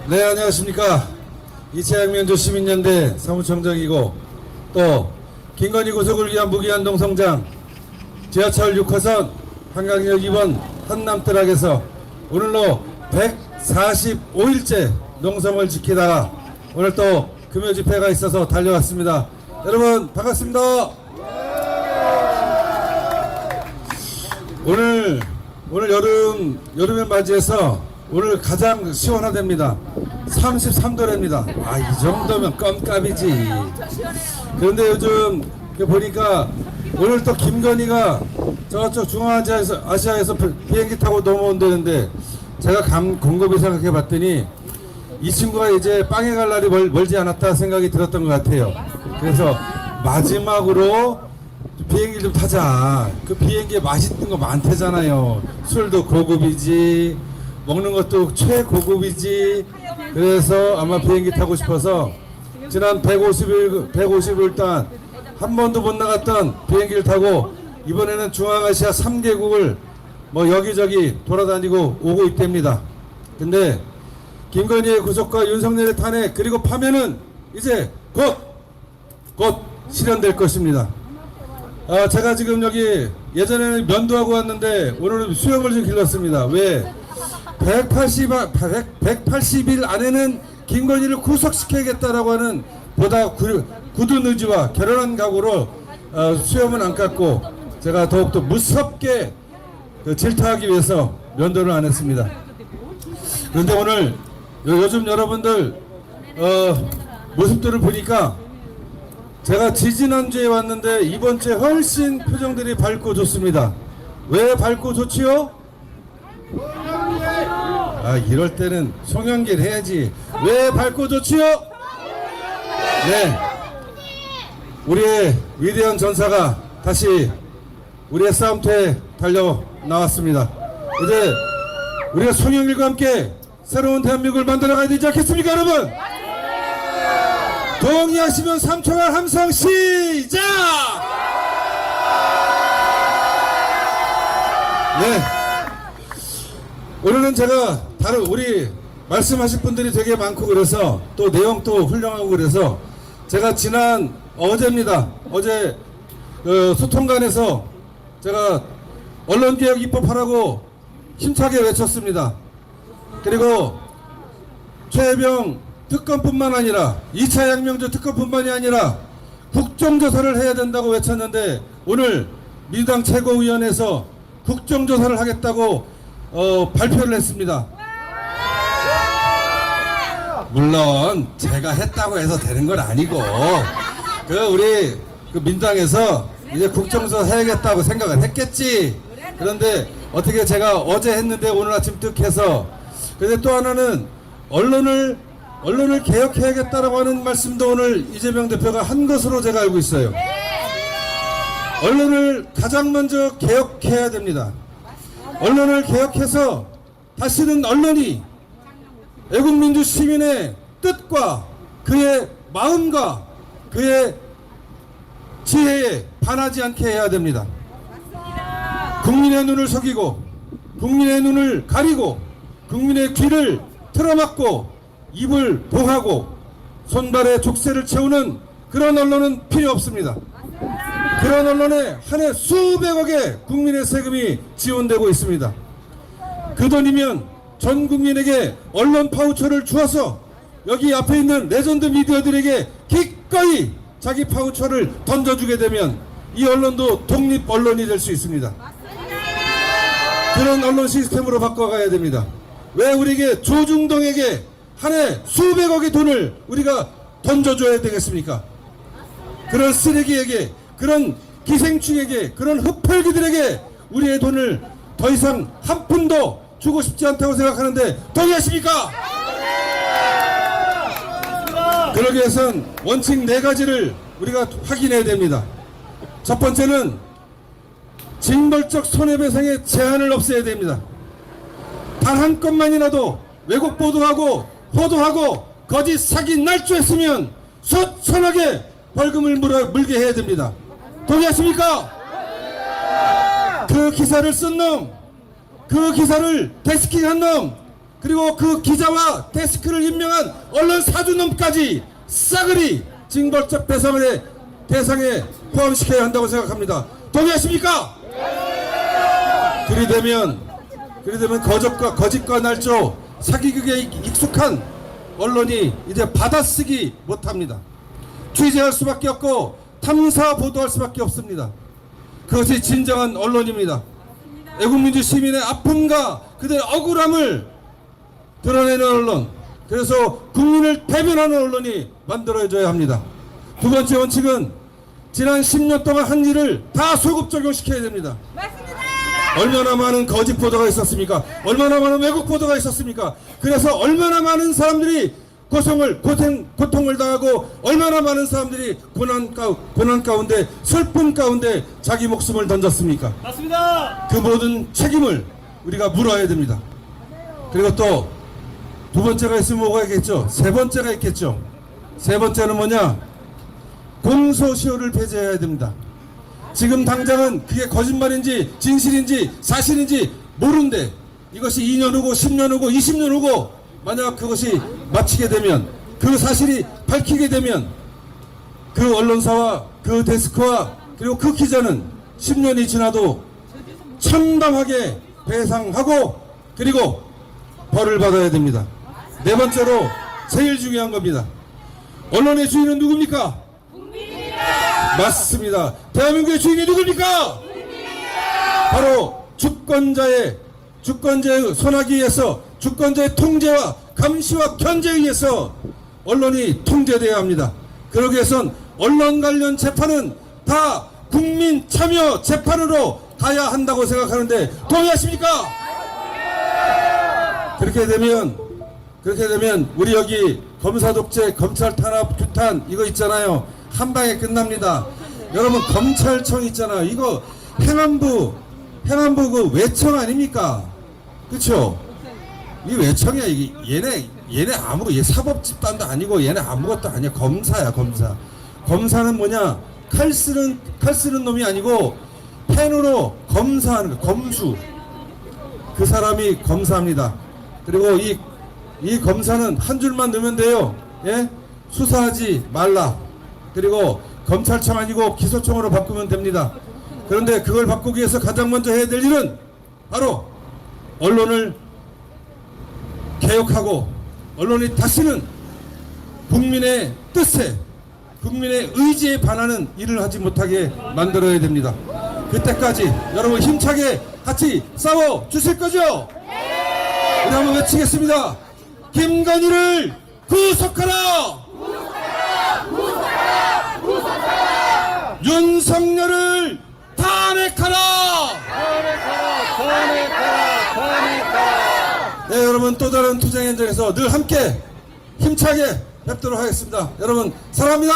네, 안녕하십니까. 이채양면조 시민연대 사무총장이고 또 김건희 구속을 위한 무기한동 성장 지하철 6호선 한강역 2번 한남트락에서 오늘로 145일째 농성을 지키다가 오늘 또 금요 집회가 있어서 달려왔습니다. 여러분 반갑습니다. 오늘 여름을 맞이해서 오늘 가장 시원하답니다. 33도랍니다. 이 정도면 껌값이지. 그런데 요즘 보니까 오늘 또 김건희가 저쪽 중앙아시아에서 비행기 타고 넘어온다는데 제가 곰곰이 생각해 봤더니 이 친구가 이제 빵에 갈 날이 멀지 않았다 생각이 들었던 것 같아요. 그래서 마지막으로 비행기 좀 타자. 그 비행기에 맛있는 거 많대잖아요. 술도 고급이지, 먹는 것도 최고급이지. 그래서 아마 비행기 타고 싶어서 지난 150일 동안 한 번도 못 나갔던 비행기를 타고 이번에는 중앙아시아 3개국을 뭐 여기저기 돌아다니고 오고 있답니다. 근데 김건희의 구속과 윤석열의 탄핵 그리고 파면은 이제 곧 실현될 것입니다. 제가 지금 여기 예전에는 면도하고 왔는데 오늘은 수염을 좀 길렀습니다. 왜? 180일 안에는 김건희를 구속시켜야겠다라고 하는 보다 굳은 의지와 결연한 각오로 수염은 안 깎고 제가 더욱더 무섭게 질타하기 위해서 면도를 안 했습니다. 그런데 오늘 요즘 여러분들 모습들을 보니까 제가 지지난주에 왔는데 이번주에 훨씬 표정들이 밝고 좋습니다. 왜 밝고 좋지요? 이럴 때는 송영길 해야지. 왜 밝고 좋지요? 네, 우리의 위대한 전사가 다시 우리의 싸움터에 달려 나왔습니다. 이제 우리가 송영길과 함께 새로운 대한민국을 만들어가야 되지 않겠습니까, 여러분? 동의하시면 3초간 함성 시작! 네, 오늘은 제가 다른 우리 말씀하실 분들이 되게 많고 그래서 또 내용도 훌륭하고 그래서 제가 지난 어제입니다. 어제 소통관에서 제가 언론개혁 입법하라고 힘차게 외쳤습니다. 그리고 최혜병 특검뿐만 아니라 2차 양명조 특검뿐만이 아니라 국정조사를 해야 된다고 외쳤는데 오늘 민주당 최고위원회에서 국정조사를 하겠다고 발표를 했습니다. 물론 제가 했다고 해서 되는 건 아니고 우리 민주당에서 이제 국정조사 해야겠다고 생각을 했겠지. 그런데 어떻게 제가 어제 했는데 오늘 아침 뜩해서. 근데 또 하나는 언론을 개혁해야겠다라고 하는 말씀도 오늘 이재명 대표가 한 것으로 제가 알고 있어요. 언론을 가장 먼저 개혁해야 됩니다. 언론을 개혁해서 다시는 언론이 애국민주 시민의 뜻과 그의 마음과 그의 지혜에 반하지 않게 해야 됩니다. 국민의 눈을 속이고 국민의 눈을 가리고 국민의 귀를 틀어막고 입을 봉하고 손발에 족쇄를 채우는 그런 언론은 필요 없습니다. 그런 언론에 한 해 수백억의 국민의 세금이 지원되고 있습니다. 그 돈이면 전 국민에게 언론 파우처를 주어서 여기 앞에 있는 레전드 미디어들에게 기꺼이 자기 파우처를 던져주게 되면 이 언론도 독립 언론이 될 수 있습니다. 그런 언론 시스템으로 바꿔가야 됩니다. 왜 우리에게 조중동에게 한 해 수백억의 돈을 우리가 던져줘야 되겠습니까? 그런 쓰레기에게, 그런 기생충에게, 그런 흡혈귀들에게 우리의 돈을 더 이상 한 푼도 주고 싶지 않다고 생각하는데 동의하십니까? 그러기 위해선 원칙 4가지를 우리가 확인해야 됩니다. 첫 번째는 징벌적 손해배상의 제한을 없애야 됩니다. 단 한 건만이라도 왜곡 보도하고 호도하고 거짓 사기 날조했으면 소천하게 벌금을 물게 해야 됩니다. 동의하십니까? 그 기사를 쓴 놈, 그 기사를 데스킹한 놈, 그 그리고 그 기자와 데스크를 임명한 언론 사주놈까지 싸그리 징벌적 대상에 포함시켜야 한다고 생각합니다. 동의하십니까? 그리되면 거짓과 날조 사기극에 익숙한 언론이 이제 받아쓰기 못합니다. 취재할 수밖에 없고 탐사 보도할 수밖에 없습니다. 그것이 진정한 언론입니다. 애국민주 시민의 아픔과 그들의 억울함을 드러내는 언론, 그래서 국민을 대변하는 언론이 만들어져야 합니다. 두 번째 원칙은 지난 10년 동안 한 일을 다 소급 적용시켜야 됩니다. 맞습니다. 얼마나 많은 거짓 보도가 있었습니까? 얼마나 많은 왜곡 보도가 있었습니까? 그래서 얼마나 많은 사람들이 고통을 당하고 얼마나 많은 사람들이 고난 가운데 슬픔 가운데 자기 목숨을 던졌습니까? 맞습니다. 그 모든 책임을 우리가 물어야 됩니다. 그리고 또 두 번째가 있으면 뭐가 있겠죠? 세 번째가 있겠죠. 세 번째는 뭐냐? 공소시효를 폐지해야 됩니다. 지금 당장은 그게 거짓말인지 진실인지 사실인지 모르는데 이것이 2년 후고 10년 후고 20년 후고 만약 그것이 마치게 되면, 그 사실이 밝히게 되면 그 언론사와 그 데스크와 그리고 그 기자는 10년이 지나도 참담하게 배상하고 그리고 벌을 받아야 됩니다. 네 번째로 제일 중요한 겁니다. 언론의 주인은 누굽니까? 국민입니다. 맞습니다. 대한민국의 주인이 누굽니까? 바로 주권자의 손하기 위해서 주권자의 통제와 감시와 견제에 의해서 언론이 통제되어야 합니다. 그러기 위해선 언론 관련 재판은 다 국민 참여 재판으로 가야 한다고 생각하는데 동의하십니까? 그렇게 되면 우리 여기 검사 독재, 검찰 탄압, 규탄 이거 있잖아요. 한 방에 끝납니다. 여러분 검찰청 있잖아요. 이거 행안부 그 외청 아닙니까? 그렇죠? 이 외청이야. 이게 얘네 얘 사법 집단도 아니고 얘네 아무것도 아니야. 검사야, 검사. 검사는 뭐냐? 칼 쓰는 놈이 아니고 펜으로 검사하는 거, 검수. 그 사람이 검사합니다. 그리고 이 검사는 한 줄만 넣으면 돼요. 예? 수사하지 말라. 그리고 검찰청 아니고 기소청으로 바꾸면 됩니다. 그런데 그걸 바꾸기 위해서 가장 먼저 해야 될 일은 바로 언론을 개혁하고 언론이 다시는 국민의 뜻에, 국민의 의지에 반하는 일을 하지 못하게 만들어야 됩니다. 그때까지 여러분 힘차게 같이 싸워 주실 거죠? 우리 한번 외치겠습니다. 김건희를 구속하라! 구속하라! 윤석열을 탄핵하라! 네, 여러분 또 다른 투쟁 현장에서 늘 함께 힘차게 뵙도록 하겠습니다. 여러분 사랑합니다.